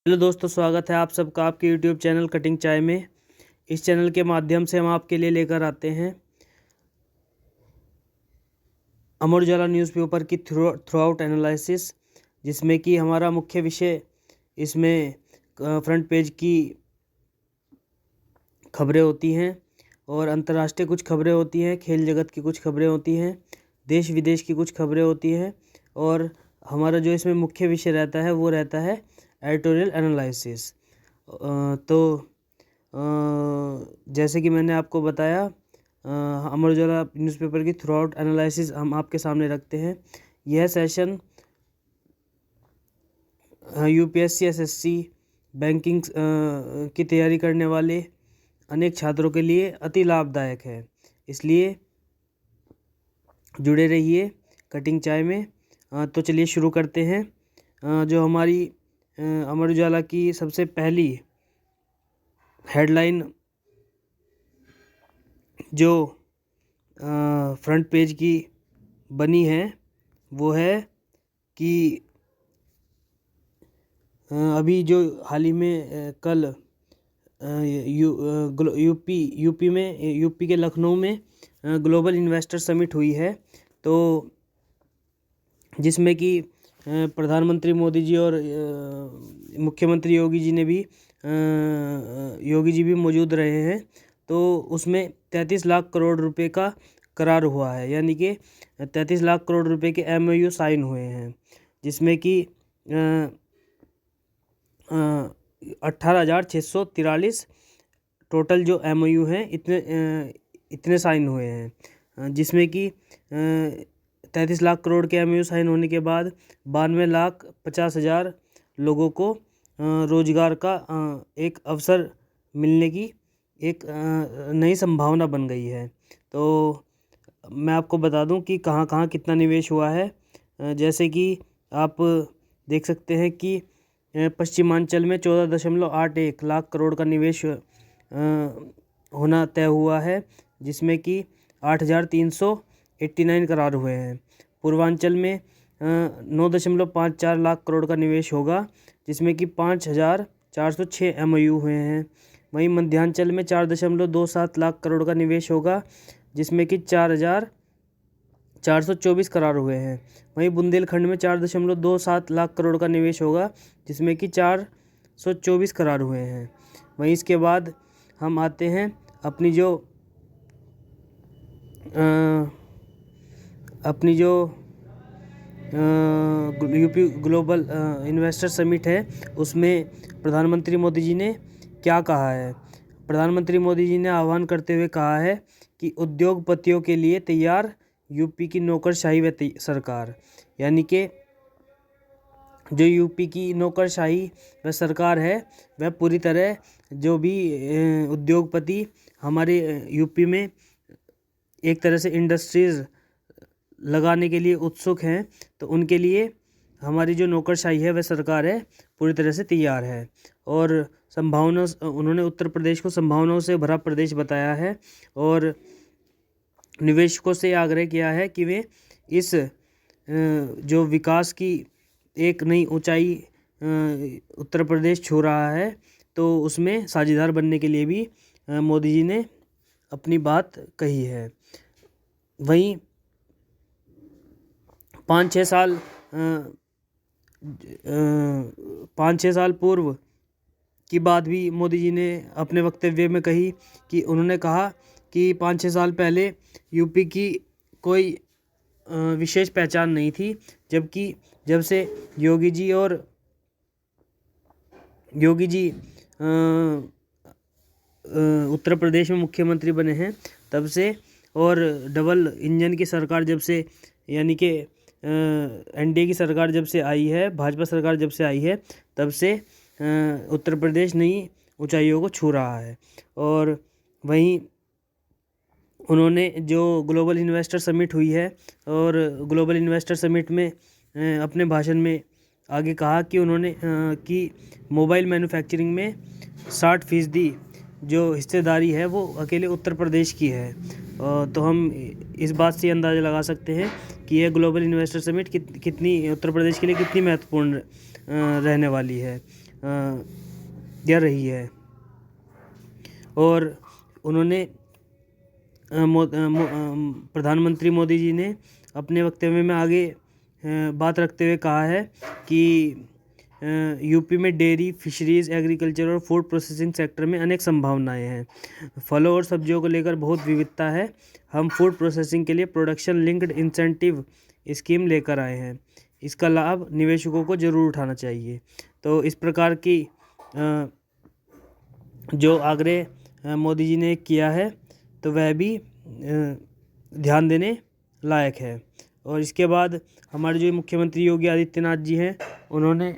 Hello दोस्तों, स्वागत है आप सबका आपके यूट्यूब चैनल कटिंग चाय में। इस चैनल के माध्यम से हम आपके लिए लेकर आते हैं अमर उजाला न्यूज़पेपर की थ्रू आउट एनालिसिस, जिसमें कि हमारा मुख्य विषय इसमें फ्रंट पेज की खबरें होती हैं और अंतर्राष्ट्रीय कुछ खबरें होती हैं, खेल जगत की कुछ खबरें होती हैं, देश विदेश की कुछ खबरें होती हैं और हमारा जो इसमें मुख्य विषय रहता है वो रहता है एडिटोरियल एनालिसिस। तो जैसे कि मैंने आपको बताया, अमर उजाला न्यूज़पेपर की थ्रू आउट एनालिसिस हम आपके सामने रखते हैं। यह सेशन यूपीएससी, एसएससी, बैंकिंग की तैयारी करने वाले अनेक छात्रों के लिए अति लाभदायक है, इसलिए जुड़े रहिए कटिंग चाय में। तो चलिए शुरू करते हैं। जो हमारी अमर उजाला की सबसे पहली हेडलाइन जो फ्रंट पेज की बनी है वो है कि अभी जो हाल ही में कल यूपी के लखनऊ में ग्लोबल इन्वेस्टर समिट हुई है, तो जिसमें कि प्रधानमंत्री मोदी जी और मुख्यमंत्री योगी जी भी मौजूद रहे हैं। तो उसमें 33 लाख करोड़ रुपए का करार हुआ है, यानी कि 33 लाख करोड़ रुपए के MOU साइन हुए हैं, जिसमें कि 18,643 टोटल जो MOU हैं इतने साइन हुए हैं, जिसमें कि 33 लाख करोड़ के MOU साइन होने के बाद 92,50,000 लोगों को रोजगार का एक अवसर मिलने की एक नई संभावना बन गई है। तो मैं आपको बता दूं कि कहाँ कहाँ कितना निवेश हुआ है। जैसे कि आप देख सकते हैं कि पश्चिमांचल में 14.81 लाख करोड़ का निवेश होना तय हुआ है, जिसमें कि 8,389 करार हुए हैं। पूर्वांचल में 9.54 लाख करोड़ का निवेश होगा, जिसमें कि 5,406 MOU हुए हैं। वहीं मध्यांचल में 4.27 लाख करोड़ का निवेश होगा, जिसमें कि 4,424 करार हुए हैं। वहीं बुंदेलखंड में 4.27 लाख करोड़ का निवेश होगा, जिसमें कि 424 करार हुए हैं। वहीं इसके बाद हम आते हैं अपनी जो यूपी ग्लोबल इन्वेस्टर समिट है, उसमें प्रधानमंत्री मोदी जी ने क्या कहा है। प्रधानमंत्री मोदी जी ने आह्वान करते हुए कहा है कि उद्योगपतियों के लिए तैयार यूपी की नौकरशाही व सरकार, यानी कि जो यूपी की नौकरशाही व सरकार है वह पूरी तरह जो भी उद्योगपति हमारे यूपी में एक तरह से इंडस्ट्रीज़ लगाने के लिए उत्सुक हैं, तो उनके लिए हमारी जो नौकरशाही है वह सरकार है पूरी तरह से तैयार है। और उन्होंने उत्तर प्रदेश को संभावनाओं से भरा प्रदेश बताया है और निवेशकों से आग्रह किया है कि वे इस जो विकास की एक नई ऊंचाई उत्तर प्रदेश छू रहा है, तो उसमें साझेदार बनने के लिए भी मोदी जी ने अपनी बात कही है। वहीं 5-6 साल पूर्व की बात भी मोदी जी ने अपने वक्तव्य में कही कि उन्होंने कहा कि 5-6 साल पहले यूपी की कोई विशेष पहचान नहीं थी, जबकि जब से योगी जी उत्तर प्रदेश में मुख्यमंत्री बने हैं तब से, और डबल इंजन की सरकार जब से, यानी कि NDA की सरकार जब से आई है, भाजपा सरकार जब से आई है, तब से उत्तर प्रदेश नई ऊंचाइयों को छू रहा है। और वहीं उन्होंने जो ग्लोबल इन्वेस्टर समिट हुई है, और ग्लोबल इन्वेस्टर समिट में अपने भाषण में आगे कहा कि उन्होंने कि मोबाइल मैन्युफैक्चरिंग में 60% जो हिस्सेदारी है वो अकेले उत्तर प्रदेश की है। तो हम इस बात से अंदाज़ा लगा सकते हैं कि यह ग्लोबल इन्वेस्टर समिट कितनी उत्तर प्रदेश के लिए कितनी महत्वपूर्ण रहने वाली है। कर रही है। और उन्होंने प्रधानमंत्री मोदी जी ने अपने वक्तव्य में आगे बात रखते हुए कहा है कि यूपी में डेयरी, फिशरीज, एग्रीकल्चर और फूड प्रोसेसिंग सेक्टर में अनेक संभावनाएं हैं। फलों और सब्जियों को लेकर बहुत विविधता है। हम फूड प्रोसेसिंग के लिए प्रोडक्शन लिंक्ड इंसेंटिव स्कीम लेकर आए हैं। इसका लाभ निवेशकों को जरूर उठाना चाहिए। तो इस प्रकार की जो आग्रह मोदी जी ने किया है तो वह भी ध्यान देने लायक है। और इसके बाद हमारे जो मुख्यमंत्री योगी आदित्यनाथ जी हैं, उन्होंने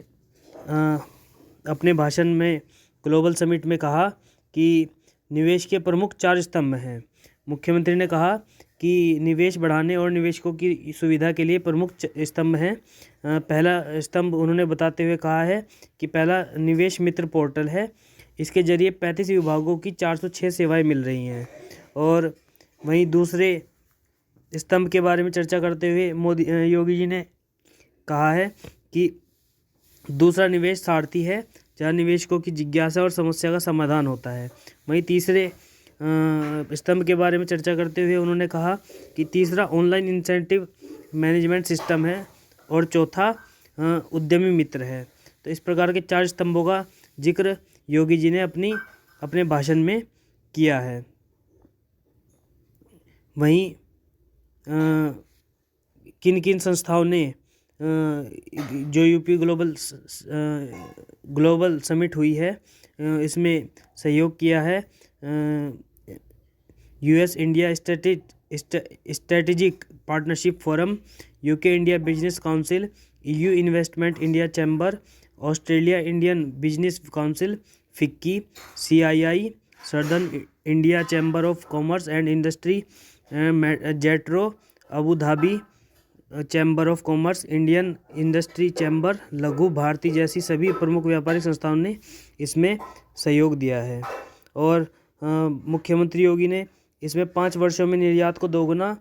अपने भाषण में ग्लोबल समिट में कहा कि निवेश के प्रमुख 4 स्तंभ हैं। मुख्यमंत्री ने कहा कि निवेश बढ़ाने और निवेशकों की सुविधा के लिए प्रमुख स्तंभ हैं। पहला स्तंभ उन्होंने बताते हुए कहा है कि पहला निवेश मित्र पोर्टल है। इसके जरिए 35 विभागों की 406 सेवाएं मिल रही हैं। और वहीं दूसरे स्तंभ के बारे में चर्चा करते हुए योगी जी ने कहा है कि दूसरा निवेश सारथी है, जहाँ निवेशकों की जिज्ञासा और समस्या का समाधान होता है। वहीं तीसरे स्तंभ के बारे में चर्चा करते हुए उन्होंने कहा कि तीसरा ऑनलाइन इंसेंटिव मैनेजमेंट सिस्टम है और चौथा उद्यमी मित्र है। तो इस प्रकार के 4 स्तंभों का जिक्र योगी जी ने अपने भाषण में किया है। वहीं किन किन संस्थाओं ने जो यूपी ग्लोबल समिट हुई है इसमें सहयोग किया है। US India strategic partnership forum, UK India business council, EU investment India chamber, Australia Indian business council, FICCI, CII, southern India chamber of commerce and industry, JETRO, Abu Dhabi chamber of commerce, Indian industry chamber, लघु भारती जैसी सभी प्रमुख व्यापारिक संस्थाओं ने इसमें सहयोग दिया है। और मुख्यमंत्री योगी ने इसमें 5 वर्षों में निर्यात को दोगुना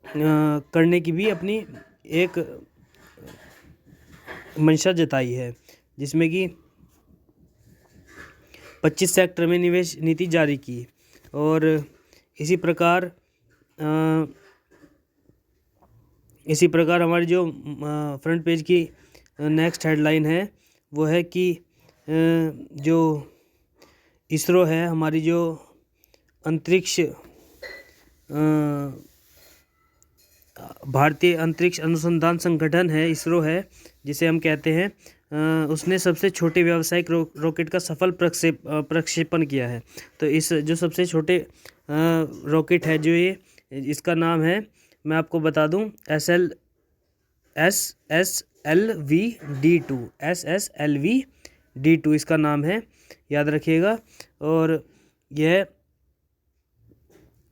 करने की भी अपनी एक मंशा जताई है, जिसमें कि 25 सेक्टर में निवेश नीति जारी की। और इसी प्रकार हमारी जो फ्रंट पेज की नेक्स्ट हेडलाइन है वो है कि जो इसरो है, हमारी जो अंतरिक्ष भारतीय अंतरिक्ष अनुसंधान संगठन है, इसरो है जिसे हम कहते हैं, उसने सबसे छोटे व्यावसायिक रॉकेट का सफल प्रक्षेपण किया है। तो इस जो सबसे छोटे रॉकेट है, जो ये इसका नाम है, मैं आपको बता दूं, SSLV-D2 इसका नाम है, याद रखिएगा। और यह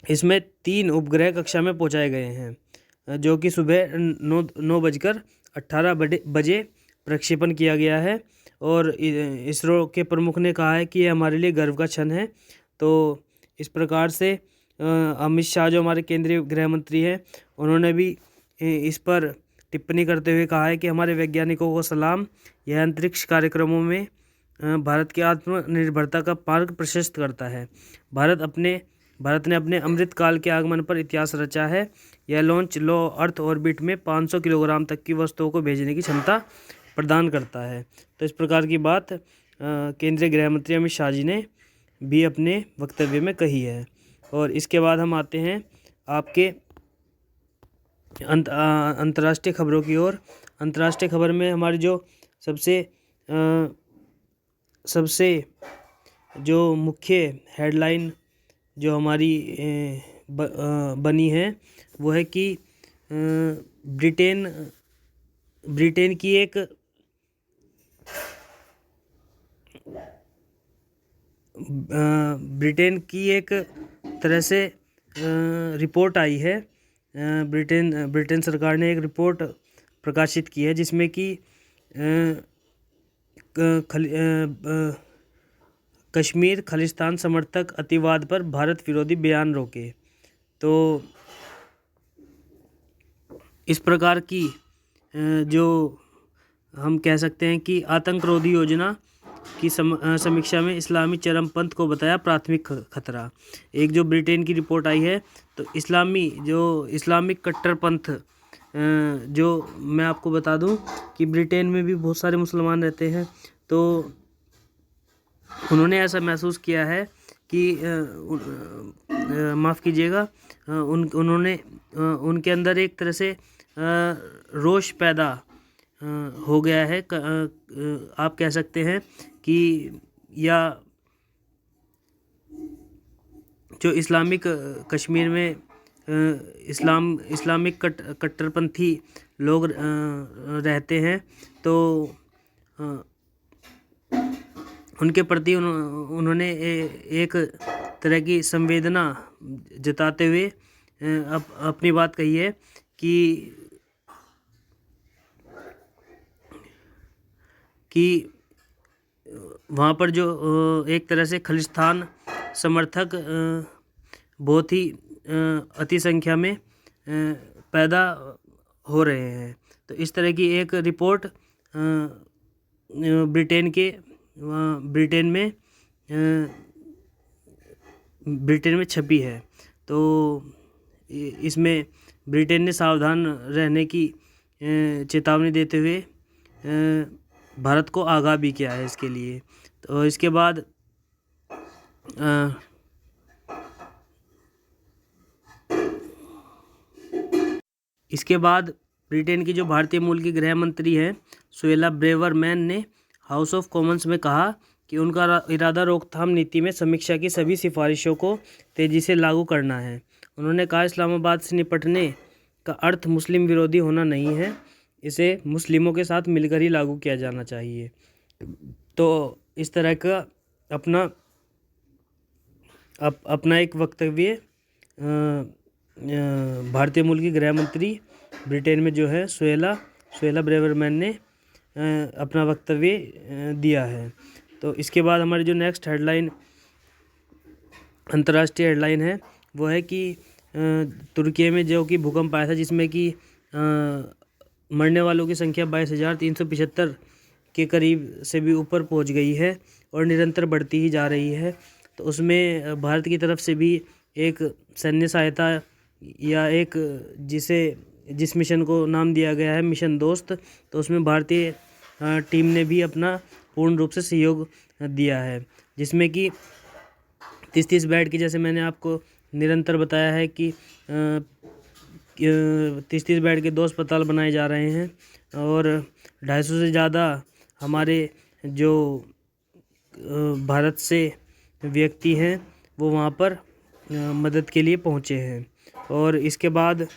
इसमें 3 उपग्रह कक्षा में पहुंचाए गए हैं, जो कि सुबह 9:18 बजे प्रक्षेपण किया गया है। और इसरो के प्रमुख ने कहा है कि यह हमारे लिए गर्व का क्षण है। तो इस प्रकार से अमित शाह जो हमारे केंद्रीय गृह मंत्री हैं, उन्होंने भी इस पर टिप्पणी करते हुए कहा है कि हमारे वैज्ञानिकों को सलाम। यह अंतरिक्ष कार्यक्रमों में भारत की आत्मनिर्भरता का मार्ग प्रशस्त करता है। भारत ने अपने अमृतकाल के आगमन पर इतिहास रचा है। यह लॉन्च लो अर्थ ऑर्बिट में 500 किलोग्राम तक की वस्तुओं को भेजने की क्षमता प्रदान करता है। तो इस प्रकार की बात केंद्रीय गृह मंत्री अमित शाह जी ने भी अपने वक्तव्य में कही है। और इसके बाद हम आते हैं आपके अंतर्राष्ट्रीय खबरों की ओर। अंतर्राष्ट्रीय खबर में हमारी जो सबसे जो मुख्य हेडलाइन जो हमारी बनी है वो है कि ब्रिटेन की एक तरह से रिपोर्ट आई है। ब्रिटेन सरकार ने एक रिपोर्ट प्रकाशित की है, जिसमें कि कश्मीर खालिस्तान समर्थक अतिवाद पर भारत विरोधी बयान रोके। तो इस प्रकार की जो हम कह सकते हैं कि आतंकरोधी योजना की समीक्षा में इस्लामी चरमपंथ को बताया प्राथमिक खतरा। एक जो ब्रिटेन की रिपोर्ट आई है, तो इस्लामिक कट्टरपंथ, जो मैं आपको बता दूं कि ब्रिटेन में भी बहुत सारे मुसलमान रहते हैं, तो उन्होंने ऐसा महसूस किया है कि माफ़ कीजिएगा, उन्होंने उनके अंदर एक तरह से रोष पैदा हो गया है, आप कह सकते हैं कि, या जो इस्लामिक कश्मीर में इस्लामिक कट्टरपंथी लोग रहते हैं, तो उनके प्रति उन्होंने एक तरह की संवेदना जताते हुए अपनी बात कही है कि वहाँ पर जो एक तरह से खलिस्तान समर्थक बहुत ही अति संख्या में पैदा हो रहे हैं। तो इस तरह की एक रिपोर्ट ब्रिटेन में छपी है। तो इसमें ब्रिटेन ने सावधान रहने की चेतावनी देते हुए भारत को आगाह भी किया है इसके लिए। तो इसके बाद ब्रिटेन की जो भारतीय मूल की गृह मंत्री हैं सुएला ब्रेवरमैन ने हाउस ऑफ कॉमन्स में कहा कि उनका इरादा रोकथाम नीति में समीक्षा की सभी सिफारिशों को तेज़ी से लागू करना है। उन्होंने कहा, इस्लामाबाद से निपटने का अर्थ मुस्लिम विरोधी होना नहीं है, इसे मुस्लिमों के साथ मिलकर ही लागू किया जाना चाहिए। तो इस तरह का अपना एक वक्तव्य भारतीय मूल की गृह मंत्री ब्रिटेन में जो है सुएला ब्रेवरमैन ने अपना वक्तव्य दिया है। तो इसके बाद हमारी जो नेक्स्ट हेडलाइन, अंतर्राष्ट्रीय हेडलाइन है, वो है कि तुर्की में जो कि भूकंप आया था, जिसमें कि मरने वालों की संख्या 22,375 के करीब से भी ऊपर पहुंच गई है और निरंतर बढ़ती ही जा रही है। तो उसमें भारत की तरफ से भी एक सैन्य सहायता, या जिस मिशन को नाम दिया गया है मिशन दोस्त, तो उसमें भारतीय टीम ने भी अपना पूर्ण रूप से सहयोग दिया है, जिसमें कि 30 बेड की, जैसे मैंने आपको निरंतर बताया है कि 30 बेड के 2 अस्पताल बनाए जा रहे हैं और 250 से ज़्यादा हमारे जो भारत से व्यक्ति हैं वो वहाँ पर मदद के लिए पहुँचे हैं। और इसके बाद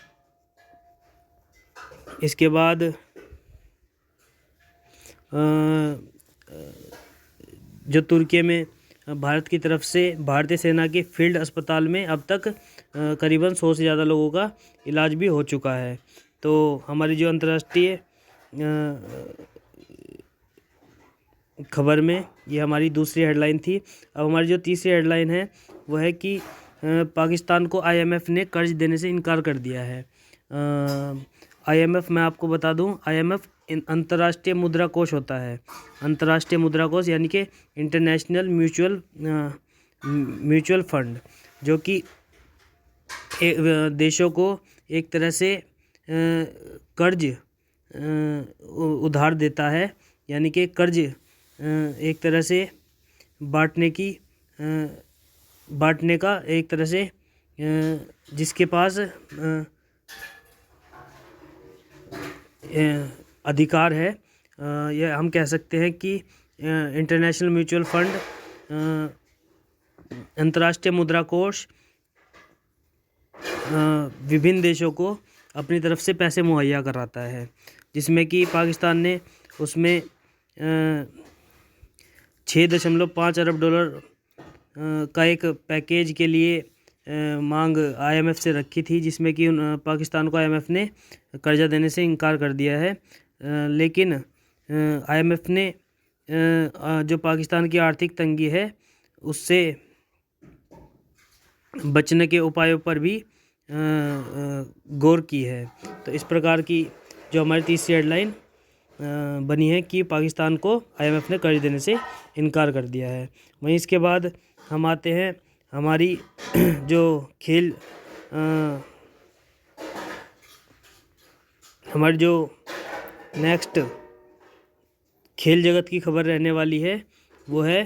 जो तुर्की में भारत की तरफ से भारतीय सेना के फील्ड अस्पताल में अब तक करीबन 100 से ज़्यादा लोगों का इलाज भी हो चुका है। तो हमारी जो अंतर्राष्ट्रीय खबर में ये हमारी दूसरी हेडलाइन थी। अब हमारी जो तीसरी हेडलाइन है वो है कि पाकिस्तान को IMF ने कर्ज देने से इनकार कर दिया है। IMF, मैं आपको बता दूं, IMF अंतर्राष्ट्रीय मुद्रा कोष होता है। अंतर्राष्ट्रीय मुद्रा कोष यानी कि इंटरनेशनल म्यूचुअल फंड, जो कि देशों को एक तरह से कर्ज उधार देता है, यानी कि कर्ज एक तरह से बांटने का एक तरह से जिसके पास अधिकार है, यह हम कह सकते हैं कि इंटरनेशनल म्यूचुअल फंड अंतर्राष्ट्रीय मुद्रा कोष विभिन्न देशों को अपनी तरफ से पैसे मुहैया कराता है, जिसमें कि पाकिस्तान ने उसमें 6.5 अरब डॉलर का एक पैकेज के लिए मांग IMF से रखी थी, जिसमें कि पाकिस्तान को IMF ने कर्जा देने से इनकार कर दिया है। लेकिन IMF ने जो पाकिस्तान की आर्थिक तंगी है उससे बचने के उपायों पर भी गौर की है। तो इस प्रकार की जो हमारी तीसरी हेडलाइन बनी है कि पाकिस्तान को IMF ने कर्ज देने से इनकार कर दिया है। वहीं इसके बाद हम आते हैं हमारी जो खेल हमारी जो नेक्स्ट खेल जगत की खबर रहने वाली है वो है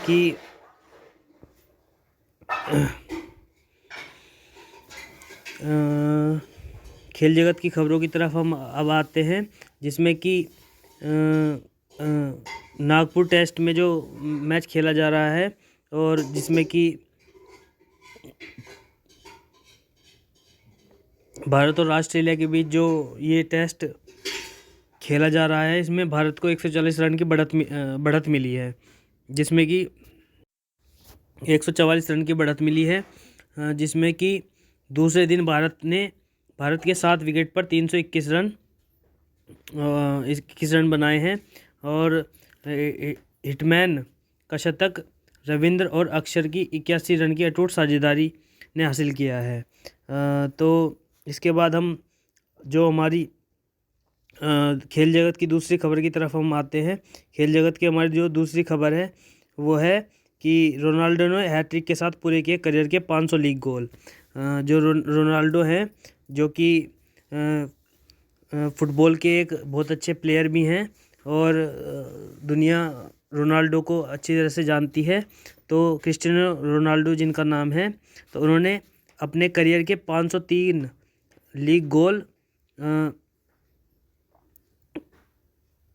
कि खेल जगत की खबरों की तरफ हम अब आते हैं, जिसमें कि नागपुर टेस्ट में जो मैच खेला जा रहा है और जिसमें कि भारत और ऑस्ट्रेलिया के बीच जो ये टेस्ट खेला जा रहा है, इसमें भारत को 140 रन की बढ़त मिली है, जिसमें कि 144 रन की बढ़त मिली है, जिसमें कि दूसरे दिन भारत के 7 विकेट पर 321 रन बनाए हैं और हिटमैन का शतक रविंद्र और अक्षर की 81 रन की अटूट साझेदारी ने हासिल किया है। तो इसके बाद हम जो हमारी खेल जगत की दूसरी खबर की तरफ हम आते हैं। खेल जगत की हमारी जो दूसरी खबर है वो है कि रोनाल्डो ने हैट्रिक के साथ पूरे किए करियर के 500 लीग गोल। जो रोनाल्डो हैं, जो कि फुटबॉल के एक बहुत अच्छे प्लेयर भी हैं और दुनिया रोनाल्डो को अच्छी तरह से जानती है। तो क्रिस्टियानो रोनाल्डो जिनका नाम है, तो उन्होंने अपने करियर के 503 लीग गोल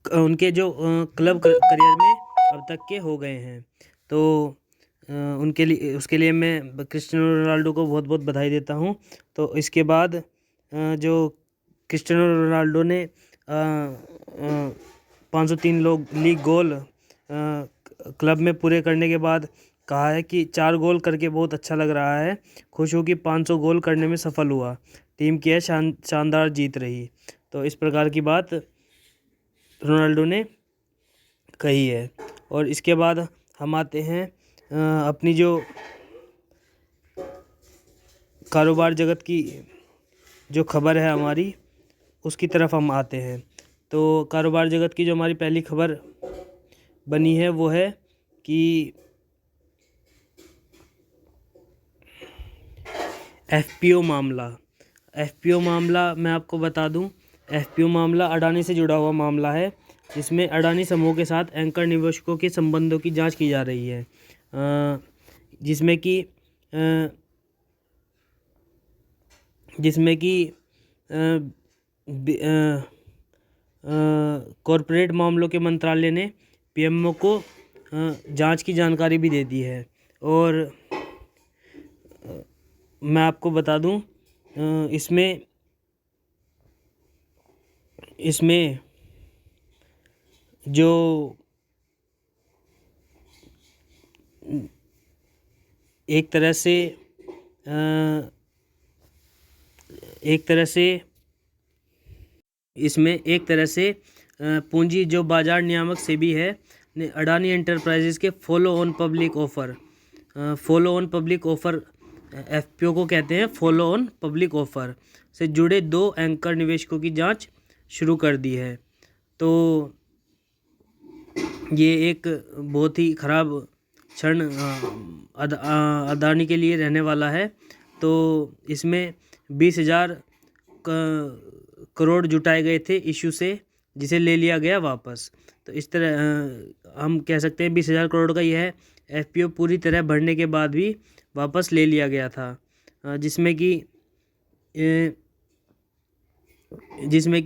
उनके जो क्लब करियर में अब तक के हो गए हैं। तो उसके लिए मैं क्रिस्टियानो रोनाल्डो को बहुत बहुत बधाई देता हूँ। तो इसके बाद जो क्रिस्टियानो रोनाल्डो ने 503 लीग गोल क्लब में पूरे करने के बाद कहा है कि 4 गोल करके बहुत अच्छा लग रहा है, खुश हूँ कि 500 गोल करने में सफल हुआ, टीम की शानदार जीत रही। तो इस प्रकार की बात रोनाल्डो ने कही है। और इसके बाद हम आते हैं अपनी जो कारोबार जगत की जो खबर है हमारी, उसकी तरफ हम आते हैं। तो कारोबार जगत की जो हमारी पहली खबर बनी है वो है कि FPO मामला मैं आपको बता दूं, FPO मामला अडानी से जुड़ा हुआ मामला है, जिसमें अडानी समूह के साथ एंकर निवेशकों के संबंधों की जांच की जा रही है, जिसमें कि कॉरपोरेट मामलों के मंत्रालय ने PMO को जांच की जानकारी भी दे दी है। और मैं आपको बता दूं, इसमें जो एक तरह से पूंजी जो बाजार नियामक सेबी है ने अडानी एंटरप्राइजेज के follow on public offer FPO को कहते हैं, फॉलो ऑन पब्लिक ऑफर से जुड़े 2 एंकर निवेशकों की जांच शुरू कर दी है। तो ये एक बहुत ही खराब क्षण अडानी के लिए रहने वाला है। तो इसमें 20,000 करोड़ जुटाए गए थे इशू से, जिसे ले लिया गया वापस। तो इस तरह हम कह सकते हैं 20,000 करोड़ का यह FPO पूरी तरह भरने के बाद भी वापस ले लिया गया था, जिसमें कि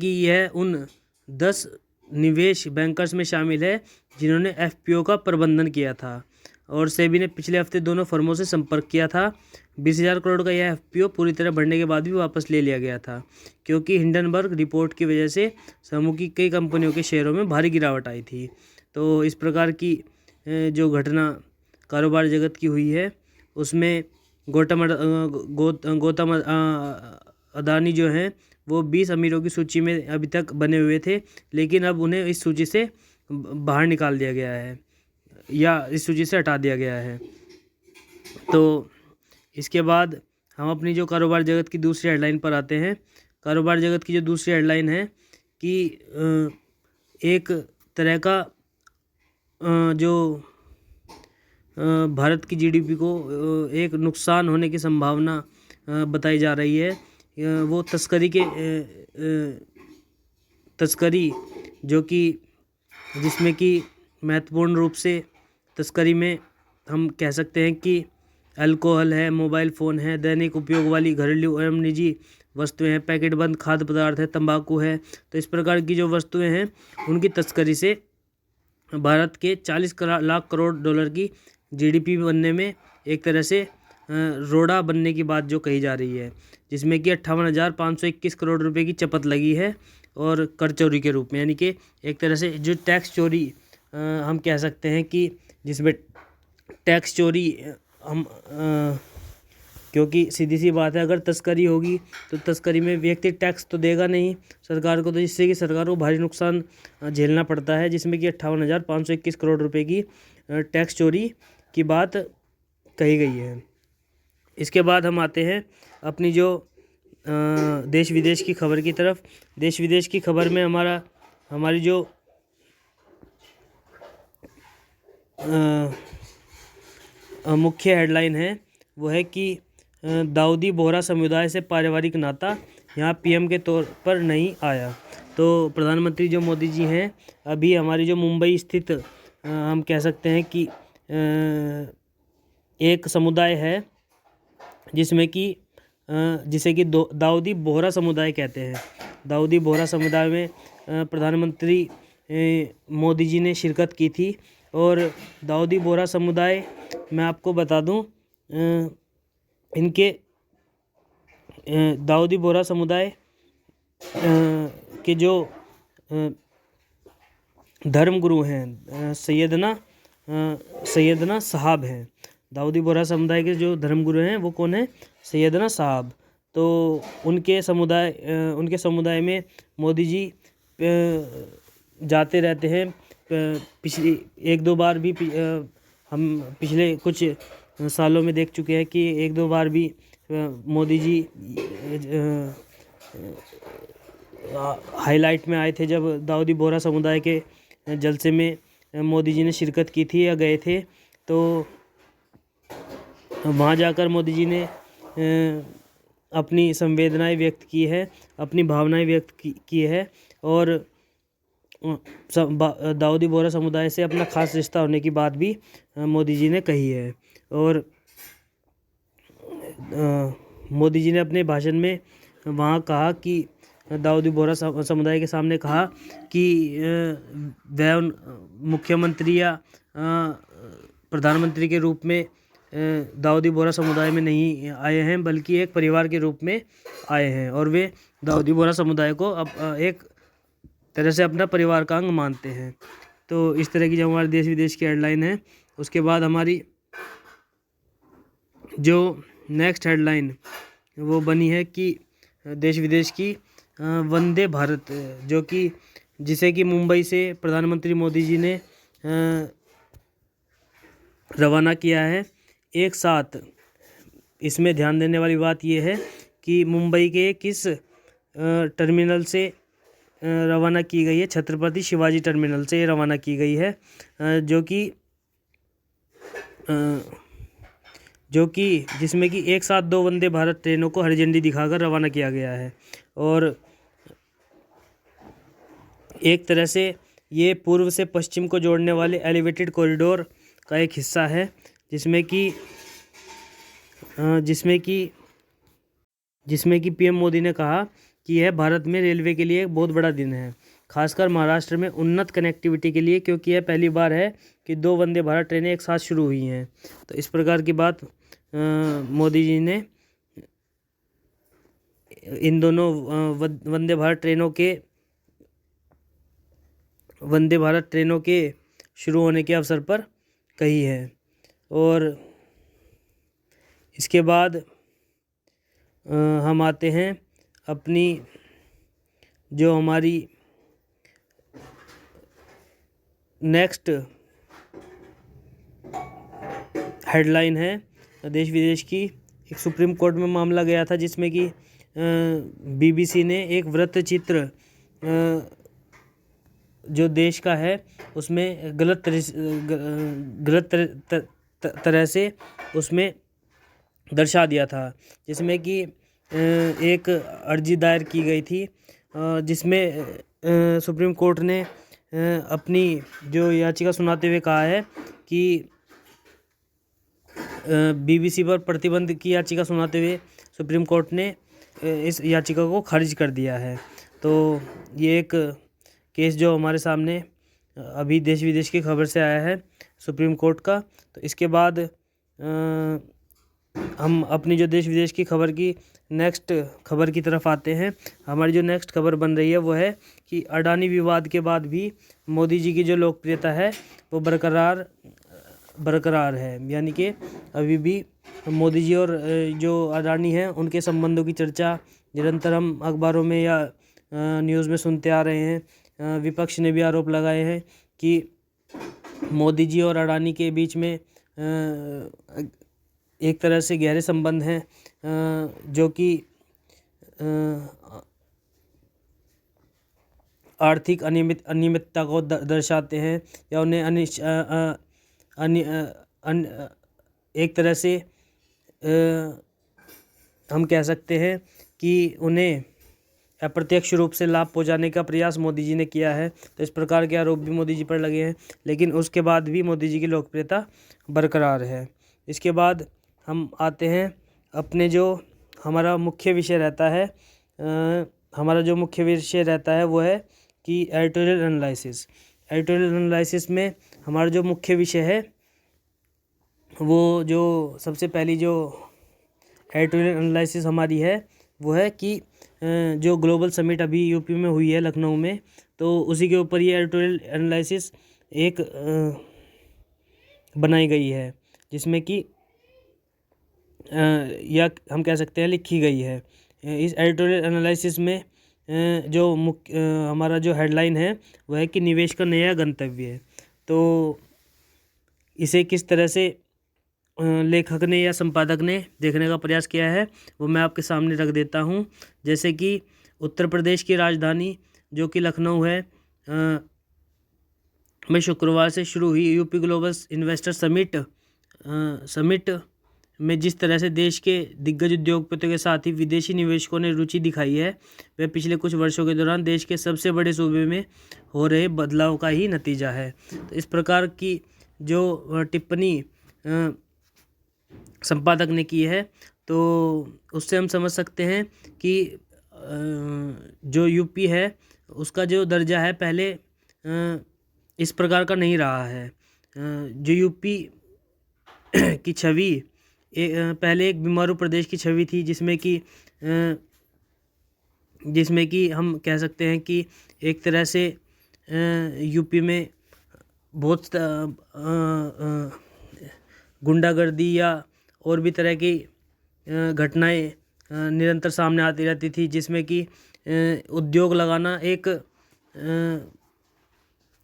यह उन 10 निवेश बैंकर्स में शामिल है जिन्होंने FPO का प्रबंधन किया था। और सेबी ने पिछले हफ्ते दोनों फर्मों से संपर्क किया था। 20,000 करोड़ का यह FPO पूरी तरह भरने के बाद भी वापस ले लिया गया था, क्योंकि हिंडनबर्ग रिपोर्ट की वजह से समूह की कई कंपनियों के शेयरों में भारी गिरावट आई थी। तो इस प्रकार की जो घटना कारोबार जगत की हुई है, उसमें गौतम अडानी जो हैं वो 20 अमीरों की सूची में अभी तक बने हुए थे, लेकिन अब उन्हें इस सूची से बाहर निकाल दिया गया है या इस सूची से हटा दिया गया है। तो इसके बाद हम अपनी जो कारोबार जगत की दूसरी हेडलाइन पर आते हैं। कारोबार जगत की जो दूसरी हेडलाइन है कि एक तरह का जो भारत की जीडीपी को एक नुकसान होने की संभावना बताई जा रही है। वो तस्करी जो कि जिसमें कि महत्वपूर्ण रूप से तस्करी में हम कह सकते हैं कि अल्कोहल है, मोबाइल फ़ोन है, दैनिक उपयोग वाली घरेलू एवं निजी वस्तुएं हैं, पैकेट बंद खाद्य पदार्थ है, तंबाकू है। तो इस प्रकार की जो वस्तुएं हैं उनकी तस्करी से भारत के 40 लाख करोड़ डॉलर की जीडीपी बनने में एक तरह से रोड़ा बनने की बात जो कही जा रही है, जिसमें कि 58,521 करोड़ रुपए की चपत लगी है और कर चोरी के रूप में, यानी कि एक तरह से जो टैक्स चोरी हम कह सकते हैं कि जिसमें टैक्स चोरी हम क्योंकि सीधी सी बात है, अगर तस्करी होगी तो तस्करी में व्यक्ति टैक्स तो देगा नहीं सरकार को, तो जिससे कि सरकार को भारी नुकसान झेलना पड़ता है, जिसमें कि 58,521 करोड़ रुपए की टैक्स चोरी की बात कही गई है। इसके बाद हम आते हैं अपनी जो देश विदेश की खबर की तरफ। देश विदेश की खबर में हमारी जो मुख्य हेडलाइन है वो है कि दाऊदी बोहरा समुदाय से पारिवारिक नाता यहाँ पीएम के तौर पर नहीं आया। तो प्रधानमंत्री जो मोदी जी हैं, अभी हमारी जो मुंबई स्थित हम कह सकते हैं कि एक समुदाय है जिसमें कि जिसे कि दाऊदी बोहरा समुदाय कहते हैं। दाऊदी बोहरा समुदाय में प्रधानमंत्री मोदी जी ने शिरकत की थी। और दाऊदी बोहरा समुदाय, मैं आपको बता दूं, इनके दाऊदी बोहरा समुदाय के जो धर्मगुरु हैं सैयदना साहब हैं। दाऊदी बोहरा समुदाय के जो धर्मगुरु हैं वो कौन है? सैयदना साहब। तो उनके समुदाय में मोदी जी जाते रहते हैं। पिछली एक दो बार भी हम पिछले कुछ सालों में देख चुके हैं कि एक दो बार भी मोदी जी हाईलाइट में आए थे, जब दाऊदी बोहरा समुदाय के जलसे में मोदी जी ने शिरकत की थी या गए थे। तो वहाँ जाकर मोदी जी ने अपनी संवेदनाएं व्यक्त की है, अपनी भावनाएं व्यक्त की है और दाऊदी बोहरा समुदाय से अपना खास रिश्ता होने की बात भी मोदी जी ने कही है। और मोदी जी ने अपने भाषण में वहाँ कहा कि दाऊदी बोहरा समुदाय के सामने कहा कि वह मुख्यमंत्री या प्रधानमंत्री के रूप में दाऊदी बोहरा समुदाय में नहीं आए हैं, बल्कि एक परिवार के रूप में आए हैं और वे दाऊदी बोहरा समुदाय को एक तरह से अपना परिवार का अंग मानते हैं। तो इस तरह की जो हमारे देश विदेश की हेडलाइन है। उसके बाद हमारी जो नेक्स्ट हेडलाइन वो बनी है कि देश विदेश की वंदे भारत, जो कि जिसे कि मुंबई से प्रधानमंत्री मोदी जी ने रवाना किया है एक साथ। इसमें ध्यान देने वाली बात यह है कि मुंबई के किस टर्मिनल से रवाना की गई है? छत्रपति शिवाजी टर्मिनल से रवाना की गई है, जो कि जिसमें कि एक साथ 2 वंदे भारत ट्रेनों को हरी झंडी दिखाकर रवाना किया गया है। और एक तरह से ये पूर्व से पश्चिम को जोड़ने वाले एलिवेटेड कॉरिडोर का एक हिस्सा है, जिसमें कि पीएम मोदी ने कहा कि यह भारत में रेलवे के लिए एक बहुत बड़ा दिन है, खासकर महाराष्ट्र में उन्नत कनेक्टिविटी के लिए, क्योंकि यह पहली बार है कि 2 वंदे भारत ट्रेनें एक साथ शुरू हुई हैं। तो इस प्रकार की बात मोदी जी ने इन दोनों वंदे भारत ट्रेनों के शुरू होने के अवसर पर कही है। और इसके बाद हम आते हैं अपनी जो हमारी नेक्स्ट हेडलाइन है देश विदेश की। एक सुप्रीम कोर्ट में मामला गया था जिसमें कि बीबीसी ने एक वृत्तचित्र जो देश का है उसमें गलत तरह से उसमें दर्शा दिया था, जिसमें कि एक अर्जी दायर की गई थी, जिसमें सुप्रीम कोर्ट ने अपनी जो याचिका सुनाते हुए कहा है कि बीबीसी पर प्रतिबंध की याचिका सुनाते हुए सुप्रीम कोर्ट ने इस याचिका को खारिज कर दिया है। तो ये एक केस जो हमारे सामने अभी देश विदेश की खबर से आया है सुप्रीम कोर्ट का। तो इसके बाद हम अपनी जो देश विदेश की खबर की नेक्स्ट खबर की तरफ आते हैं। हमारी जो नेक्स्ट खबर बन रही है वो है कि अडानी विवाद के बाद भी मोदी जी की जो लोकप्रियता है वो बरकरार है, यानी कि अभी भी मोदी जी और जो अडानी हैं उनके संबंधों की चर्चा निरंतर हम अखबारों में या न्यूज़ में सुनते आ रहे हैं। विपक्ष ने भी आरोप लगाए हैं कि मोदी जी और अडानी के बीच में एक तरह से गहरे संबंध हैं, जो कि आर्थिक अनियमितता को दर्शाते हैं या उन्हें एक तरह से हम कह सकते हैं कि उन्हें अप्रत्यक्ष रूप से लाभ पहुंचाने का प्रयास मोदी जी ने किया है। तो इस प्रकार के आरोप भी मोदी जी पर लगे हैं, लेकिन उसके बाद भी मोदी जी की लोकप्रियता बरकरार है। इसके बाद हम आते हैं अपने जो हमारा मुख्य विषय रहता है, वो है कि एडिटोरियल एनालिसिस। एडिटोरियल एनालिसिस में हमारा जो मुख्य विषय है वो जो सबसे पहली जो एडिटोरियल एनालिसिस हमारी है वो है कि जो ग्लोबल समिट अभी यूपी में हुई है लखनऊ में, तो उसी के ऊपर ये एडिटोरियल एनालिसिस एक बनाई गई है, जिसमें कि या हम कह सकते हैं लिखी गई है। इस एडिटोरियल एनालिसिस में जो मुख्य हमारा जो हेडलाइन है वह है कि निवेश का नया गंतव्य है। तो इसे किस तरह से लेखक ने या संपादक ने देखने का प्रयास किया है वो मैं आपके सामने रख देता हूँ। जैसे कि उत्तर प्रदेश की राजधानी जो कि लखनऊ है में शुक्रवार से शुरू हुई यूपी ग्लोबल इन्वेस्टर समिट में जिस तरह से देश के दिग्गज उद्योगपतियों के साथ ही विदेशी निवेशकों ने रुचि दिखाई है, वह पिछले कुछ वर्षों के दौरान देश के सबसे बड़े सूबे में हो रहे बदलाव का ही नतीजा है। तो इस प्रकार की जो टिप्पणी संपादक ने की है, तो उससे हम समझ सकते हैं कि जो यूपी है उसका जो दर्जा है पहले इस प्रकार का नहीं रहा है। जो यूपी की छवि पहले एक बीमारू प्रदेश की छवि थी, जिसमें कि हम कह सकते हैं कि एक तरह से यूपी में बहुत गुंडागर्दी या और भी तरह की घटनाएं निरंतर सामने आती रहती थी, जिसमें कि उद्योग लगाना एक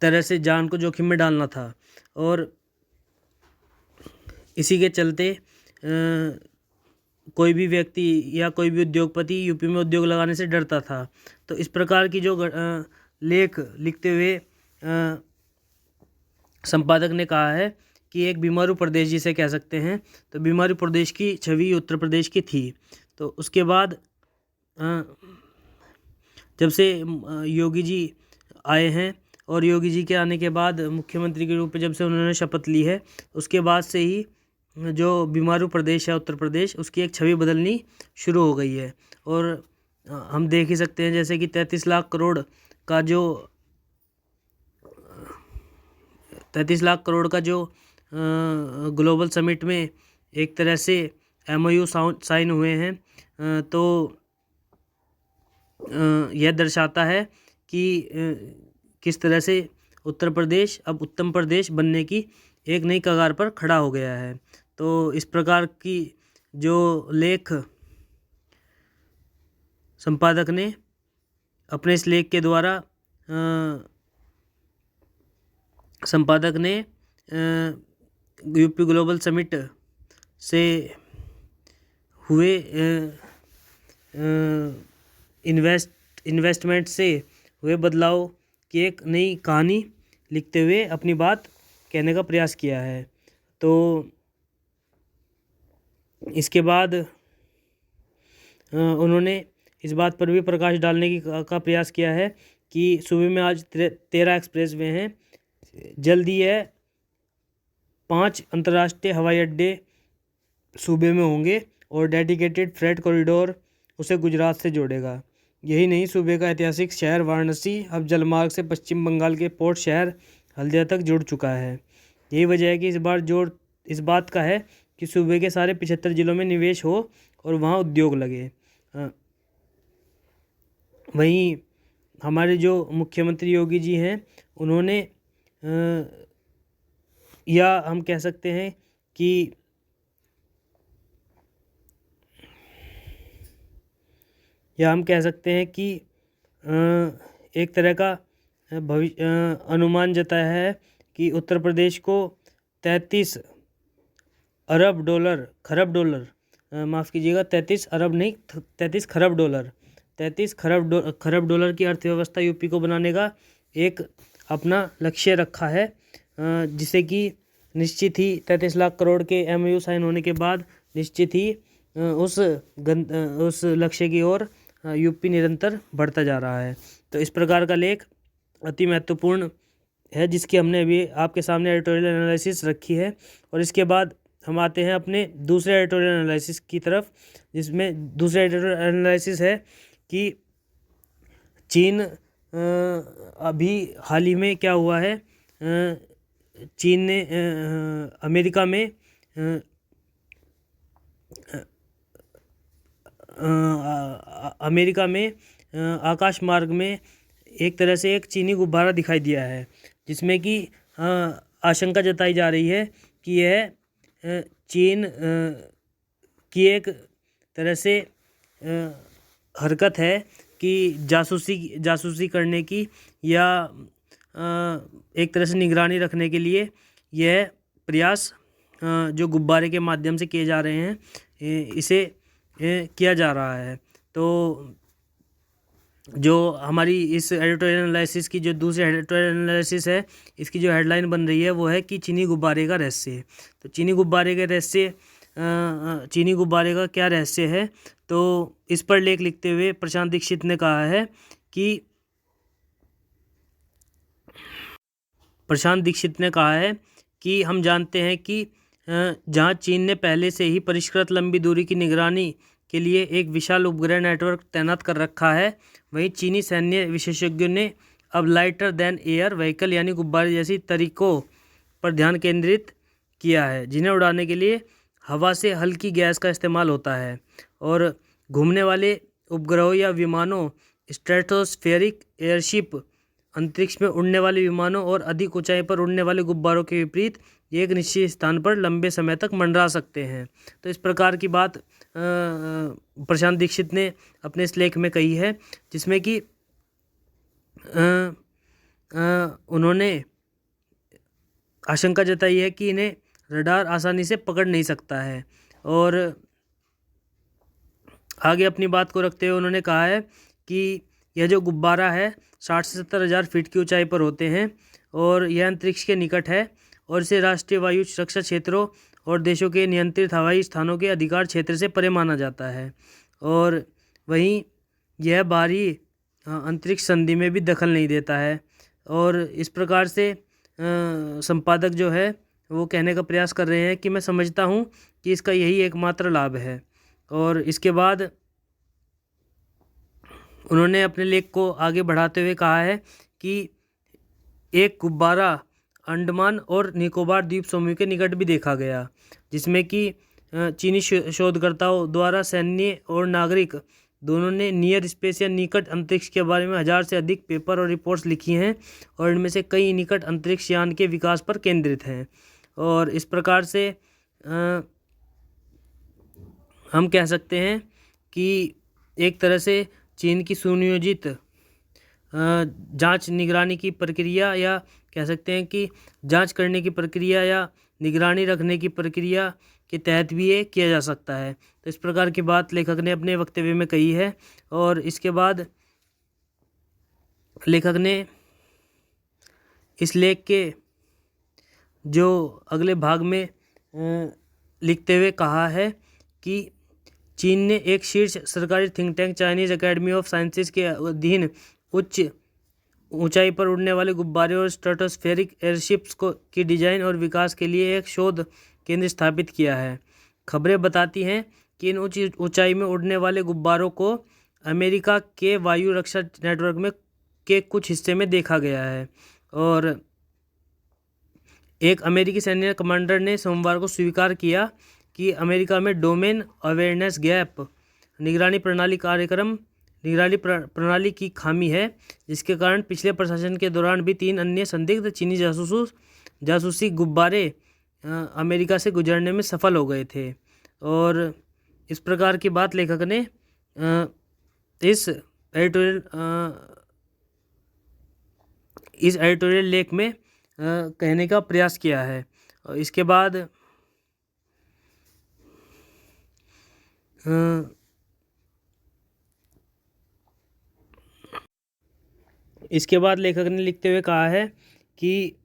तरह से जान को जोखिम में डालना था। और इसी के चलते कोई भी व्यक्ति या कोई भी उद्योगपति यूपी में उद्योग लगाने से डरता था। तो इस प्रकार की जो लेख लिखते हुए संपादक ने कहा है कि एक बीमारू प्रदेश जिसे कह सकते हैं, तो बीमारू प्रदेश की छवि उत्तर प्रदेश की थी। तो उसके बाद जब से योगी जी आए हैं और योगी जी के आने के बाद मुख्यमंत्री के रूप में जब से उन्होंने शपथ ली है, उसके बाद से ही जो बीमारू प्रदेश है उत्तर प्रदेश, उसकी एक छवि बदलनी शुरू हो गई है। और हम देख ही सकते हैं जैसे कि 33 लाख करोड़ का जो ग्लोबल समिट में एक तरह से MOU साइन हुए हैं, तो यह दर्शाता है कि किस तरह से उत्तर प्रदेश अब उत्तम प्रदेश बनने की एक नई कगार पर खड़ा हो गया है। तो इस प्रकार की जो लेख संपादक ने अपने इस लेख के द्वारा संपादक ने यूपी ग्लोबल समिट से हुए इन्वेस्टमेंट से हुए बदलाव कि एक नई कहानी लिखते हुए अपनी बात कहने का प्रयास किया है। तो इसके बाद उन्होंने इस बात पर भी प्रकाश डालने का प्रयास किया है कि सूबे में आज 13 एक्सप्रेस वे हैं। जल्द ही 5 अंतर्राष्ट्रीय हवाई अड्डे सूबे में होंगे और डेडिकेटेड फ्रेट कॉरिडोर उसे गुजरात से जोड़ेगा। यही नहीं, सूबे का ऐतिहासिक शहर वाराणसी अब जलमार्ग से पश्चिम बंगाल के पोर्ट शहर हल्दिया तक जुड़ चुका है। यही वजह है कि इस बार जोर इस बात का है कि सूबे के सारे 75 जिलों में निवेश हो और वहाँ उद्योग लगे। वहीं हमारे जो मुख्यमंत्री योगी जी हैं, उन्होंने या हम कह सकते हैं कि एक तरह का अनुमान जताया है कि उत्तर प्रदेश को 33 खरब डॉलर 33 खरब डॉलर की अर्थव्यवस्था यूपी को बनाने का एक अपना लक्ष्य रखा है, जिसे कि निश्चित ही 33 लाख करोड़ के MOU साइन होने के बाद निश्चित ही उस लक्ष्य की ओर यूपी निरंतर बढ़ता जा रहा है। तो इस प्रकार का लेख अति महत्वपूर्ण है, जिसकी हमने अभी आपके सामने एडिटोरियल एनालिसिस रखी है। और इसके बाद हम आते हैं अपने दूसरे एडिटोरियल एनालिसिस की तरफ, जिसमें दूसरा एडिटोरियल एनालिसिस है कि चीन अभी हाल ही में क्या हुआ है। चीन ने अमेरिका में आकाश मार्ग में एक तरह से एक चीनी गुब्बारा दिखाई दिया है, जिसमें कि आशंका जताई जा रही है कि यह चीन की एक तरह से हरकत है कि जासूसी करने की या एक तरह से निगरानी रखने के लिए यह प्रयास जो गुब्बारे के माध्यम से किए जा रहे हैं, इसे किया जा रहा है। तो जो हमारी इस एडिटोरियल एनालिसिस की जो दूसरी एडिटोरियल एनालिसिस है, इसकी जो हेडलाइन बन रही है वो है कि चीनी गुब्बारे का रहस्य। तो चीनी गुब्बारे का क्या रहस्य है, तो इस पर लेख लिखते हुए प्रशांत दीक्षित ने कहा है कि हम जानते हैं कि जहां चीन ने पहले से ही परिष्कृत लंबी दूरी की निगरानी के लिए एक विशाल उपग्रह नेटवर्क तैनात कर रखा है, वहीं चीनी सैन्य विशेषज्ञों ने अब लाइटर देन एयर व्हीकल यानी गुब्बारे जैसी तरीकों पर ध्यान केंद्रित किया है, जिन्हें उड़ाने के लिए हवा से हल्की गैस का इस्तेमाल होता है और घूमने वाले उपग्रहों या विमानों, स्ट्रेटोस्फेरिक एयरशिप, अंतरिक्ष में उड़ने वाले विमानों और अधिक ऊंचाई पर उड़ने वाले गुब्बारों के विपरीत एक निश्चित स्थान पर लंबे समय तक मंडरा सकते हैं। तो इस प्रकार की बात प्रशांत दीक्षित ने अपने इस लेख में कही है, जिसमें कि उन्होंने आशंका जताई है कि इन्हें रडार आसानी से पकड़ नहीं सकता है। और आगे अपनी बात को रखते हुए उन्होंने कहा है कि यह जो गुब्बारा है 60 से 70 हज़ार फीट की ऊंचाई पर होते हैं और यह अंतरिक्ष के निकट है और इसे राष्ट्रीय वायु सुरक्षा क्षेत्रों और देशों के नियंत्रित हवाई स्थानों के अधिकार क्षेत्र से परे माना जाता है। और वहीं यह बाहरी अंतरिक्ष संधि में भी दखल नहीं देता है। और इस प्रकार से संपादक जो है वो कहने का प्रयास कर रहे हैं कि मैं समझता हूँ कि इसका यही एकमात्र लाभ है। और इसके बाद उन्होंने अपने लेख को आगे बढ़ाते हुए कहा है कि एक गुब्बारा अंडमान और निकोबार द्वीप समूह के निकट भी देखा गया, जिसमें कि चीनी शोधकर्ताओं द्वारा सैन्य और नागरिक दोनों ने नियर स्पेस या निकट अंतरिक्ष के बारे में 1000 से अधिक पेपर और रिपोर्ट्स लिखी हैं और इनमें से कई निकट अंतरिक्ष यान के विकास पर केंद्रित हैं। और इस प्रकार से हम कह सकते हैं कि एक तरह से चीन की सुनियोजित जांच निगरानी की प्रक्रिया, या कह सकते हैं कि जांच करने की प्रक्रिया या निगरानी रखने की प्रक्रिया के तहत भी ये किया जा सकता है। तो इस प्रकार की बात लेखक ने अपने वक्तव्य में कही है। और इसके बाद लेखक ने इस लेख के जो अगले भाग में लिखते हुए कहा है कि चीन ने एक शीर्ष सरकारी think tank Chinese academy of sciences के अधीन उच्च ऊंचाई पर उड़ने वाले गुब्बारे और स्ट्रेटोस्फेरिक एयरशिप्स की डिजाइन और विकास के लिए एक शोध केंद्र स्थापित किया है। खबरें बताती हैं कि इन उच्च ऊंचाई में उड़ने वाले गुब्बारों को अमेरिका के वायु रक्षा नेटवर्क में के कुछ हिस्से में देखा गया है और एक अमेरिकी सैन्य कमांडर ने सोमवार को स्वीकार किया कि अमेरिका में डोमेन अवेयरनेस गैप निगरानी प्रणाली की खामी है, जिसके कारण पिछले प्रशासन के दौरान भी 3 अन्य संदिग्ध चीनी जासूसी गुब्बारे अमेरिका से गुजरने में सफल हो गए थे। और इस प्रकार की बात लेखक ने इस एडिटोरियल लेख में कहने का प्रयास किया है। और इसके बाद लेखक ने लिखते हुए कहा है कि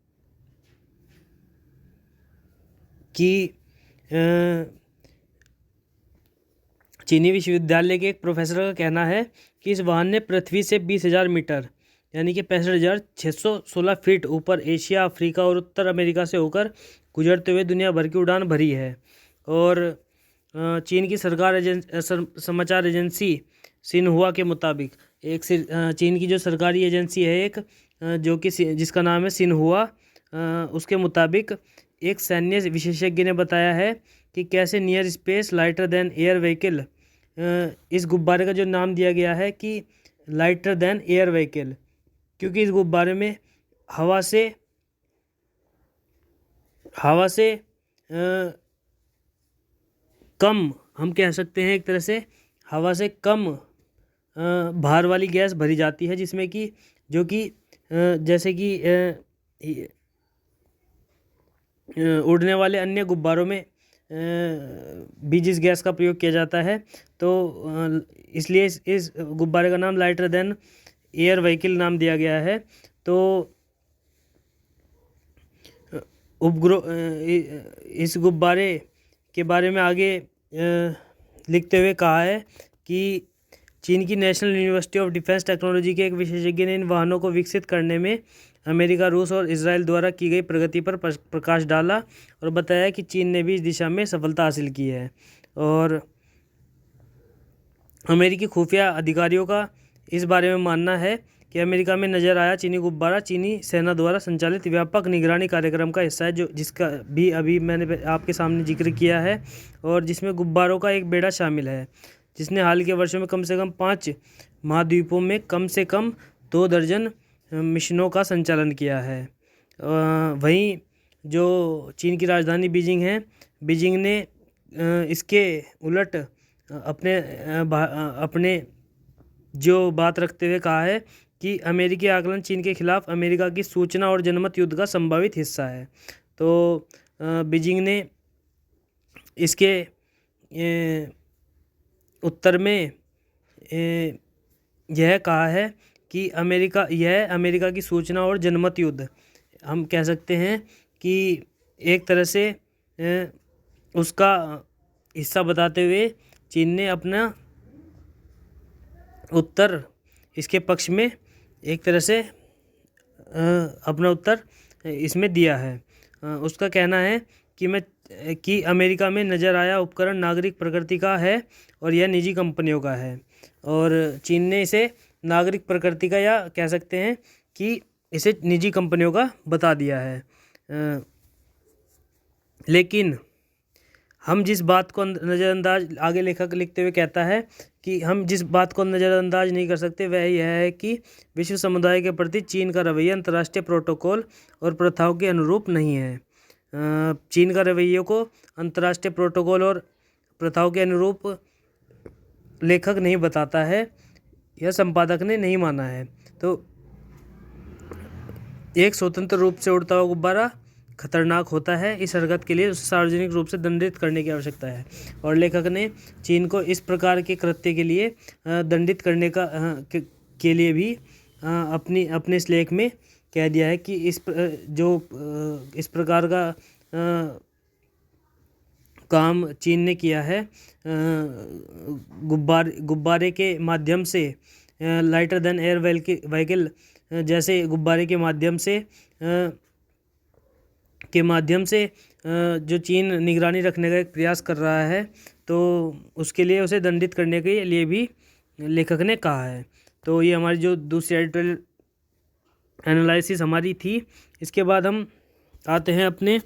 चीनी विश्वविद्यालय के एक प्रोफेसर का कहना है कि इस वाहन ने पृथ्वी से 20,000 मीटर यानी कि 65,616 फीट ऊपर एशिया, अफ्रीका और उत्तर अमेरिका से होकर गुजरते हुए दुनिया भर की उड़ान भरी है। और चीन की समाचार एजेंसी सिन्हुआ के मुताबिक चीन की जो सरकारी एजेंसी है एक जो कि जिसका नाम है सिन्हुआ, उसके मुताबिक एक सैन्य विशेषज्ञ ने बताया है कि कैसे near space lighter than air vehicle, इस गुब्बारे का जो नाम दिया गया है कि लाइटर देन एयर व्हीकल, क्योंकि इस गुब्बारे में हवा से कम, हम कह सकते हैं एक तरह से हवा से कम भार वाली गैस भरी जाती है, जिसमें कि जो कि जैसे कि उड़ने वाले अन्य गुब्बारों में भी जिस गैस का प्रयोग किया जाता है, तो इसलिए इस गुब्बारे का नाम लाइटर देन एयर व्हीकल नाम दिया गया है। तो इस गुब्बारे के बारे में आगे लिखते हुए कहा है कि चीन की national university of defence technology के एक विशेषज्ञ ने इन वाहनों को विकसित करने में अमेरिका, रूस और इजराइल द्वारा की गई प्रगति पर प्रकाश डाला और बताया कि चीन ने भी इस दिशा में सफलता हासिल की है। और अमेरिकी खुफिया अधिकारियों का इस बारे में मानना है कि अमेरिका में नजर आया चीनी गुब्बारा चीनी सेना द्वारा संचालित व्यापक निगरानी कार्यक्रम का हिस्सा है, जो जिसका भी अभी मैंने आपके सामने जिक्र किया है, और जिसमें गुब्बारों का एक बेड़ा शामिल है, जिसने हाल के वर्षों में कम से कम 5 महाद्वीपों में कम से कम 2 दर्जन मिशनों का संचालन किया है। वहीं जो चीन की राजधानी बीजिंग है, बीजिंग ने इसके उलट अपने जो बात रखते हुए कहा है कि अमेरिकी आकलन चीन के खिलाफ अमेरिका की सूचना और जनमत युद्ध का संभावित हिस्सा है। तो बीजिंग ने इसके उत्तर में यह कहा है कि अमेरिका की सूचना और जनमत युद्ध, हम कह सकते हैं कि एक तरह से उसका हिस्सा बताते हुए चीन ने अपना उत्तर इसके पक्ष में एक तरह से अपना उत्तर इसमें दिया है। उसका कहना है कि अमेरिका में नज़र आया उपकरण नागरिक प्रकृति का है और यह निजी कंपनियों का है, और चीन ने इसे नागरिक प्रकृति का या कह सकते हैं कि इसे निजी कंपनियों का बता दिया है। लेकिन हम जिस बात को नज़रअंदाज, आगे लेखक लिखते हुए कहता है कि हम जिस बात को नज़रअंदाज नहीं कर सकते वह यह है कि विश्व समुदाय के प्रति चीन का रवैया अंतर्राष्ट्रीय प्रोटोकॉल और प्रथाओं के अनुरूप नहीं है। चीन का रवैये को अंतर्राष्ट्रीय प्रोटोकॉल और प्रथाओं के अनुरूप लेखक नहीं बताता है, यह संपादक ने नहीं माना है। तो एक स्वतंत्र रूप से उड़ता हुआ गुब्बारा खतरनाक होता है, इस हरकत के लिए उसे सार्वजनिक रूप से दंडित करने की आवश्यकता है। और लेखक ने चीन को इस प्रकार के कृत्य के लिए दंडित करने के लिए भी अपने इस लेख में कह दिया है कि इस प्रकार का काम चीन ने किया है, गुब्बारे के माध्यम से, लाइटर देन एयर व्हीकल जैसे गुब्बारे के माध्यम से जो चीन निगरानी रखने का एक प्रयास कर रहा है, तो उसके लिए उसे दंडित करने के लिए भी लेखक ने कहा है। तो ये हमारी जो दूसरी एडिटोरियल एनालिसिस हमारी थी। इसके बाद हम आते हैं अपने